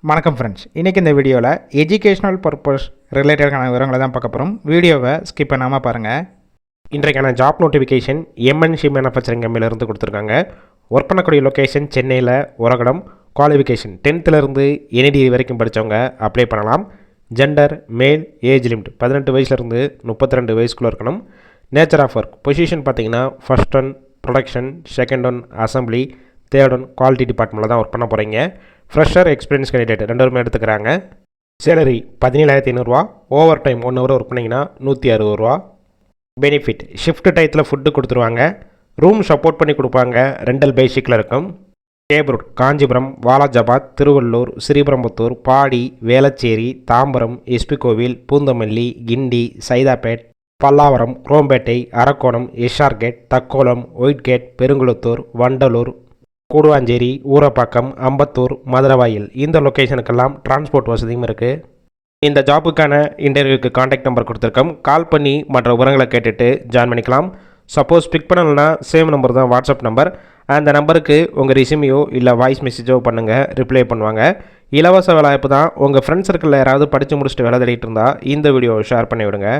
வணக்கம் ஃப்ரெண்ட்ஸ், இன்றைக்கி இந்த வீடியோவில் எஜுகேஷ்னல் பர்பஸ் ரிலேட்டடான விவரங்களை தான் பார்க்க போகிறோம். வீடியோவை ஸ்கிப் பண்ணாமல் பாருங்கள். இன்றைக்கான ஜாப் நோட்டிஃபிகேஷன் எம்என்சி மேனுஃபேக்சரிங் கம்பெனிலேருந்து கொடுத்துருக்காங்க. ஒர்க் பண்ணக்கூடிய லொக்கேஷன் சென்னையில் உரகடம். குவாலிஃபிகேஷன் 10th NED வரைக்கும் படித்தவங்க அப்ளை பண்ணலாம். ஜெண்டர் மேல், ஏஜ் லிமிட் 18 வயசுலேருந்து 32 வயசுக்குள்ளே இருக்கணும். நேச்சர் ஆஃப் ஒர்க் பொசிஷன் பார்த்திங்கன்னா first one production, second one assembly, third one quality டிபார்ட்மெண்ட்டில் தான் ஒர்க் பண்ண போகிறீங்க. ஃப்ரெஷர், எக்ஸ்பீரியன்ஸ் கேண்டிடேட் 2 பேருமே எடுத்துக்கிறாங்க. Salary 17,500. Overtime 1 hour work பண்ணிங்கன்னா 160 பெனிஃபிட் ஷிஃப்ட் டயத்தில் ஃபுட்டு கொடுத்துருவாங்க. ரூம் சப்போர்ட் பண்ணி கொடுப்பாங்க. ரெண்டல் பேசிக்கில் இருக்கும். கேப்ரூட், Kanchipuram, Walajabad, Tiruvallur, Sriperumbudur, Padi, Velachery, Tambaram, SP Koil, Poonamallee, Guindy, Saidapet, Pallavaram, Chromepet, Arakkonam, SR gate, Takkolam, white gate, Perungalathur, Vandalur, Guduvanchery, Urapakkam, Ambattur, Maduravoyal இந்த லொக்கேஷனுக்கெல்லாம் டிரான்ஸ்போர்ட் வசதியும் இருக்குது. இந்த ஜாப்புக்கான இன்டர்வியூக்கு காண்டாக்ட் நம்பர் கொடுத்துருக்கோம். கால் பண்ணி மற்ற விவரங்களை கேட்டுட்டு ஜாயின் பண்ணிக்கலாம். சப்போஸ் பிக் பண்ணலைன்னா சேம் நம்பர் தான் வாட்ஸ்அப் நம்பர். அந்த நம்பருக்கு உங்கள் ரெஸ்யூமையோ இல்லை வாய்ஸ் மெசேஜோ பண்ணுங்கள், ரிப்ளை பண்ணுவாங்க. இலவச வேலைவாய்ப்பு தான். உங்கள் ஃப்ரெண்ட்ஸ் சர்க்கிளில் யாராவது படித்து முடிச்சுட்டு வேலை தேடிட்டு இருந்தால் இந்த வீடியோவை ஷேர் பண்ணி விடுங்க.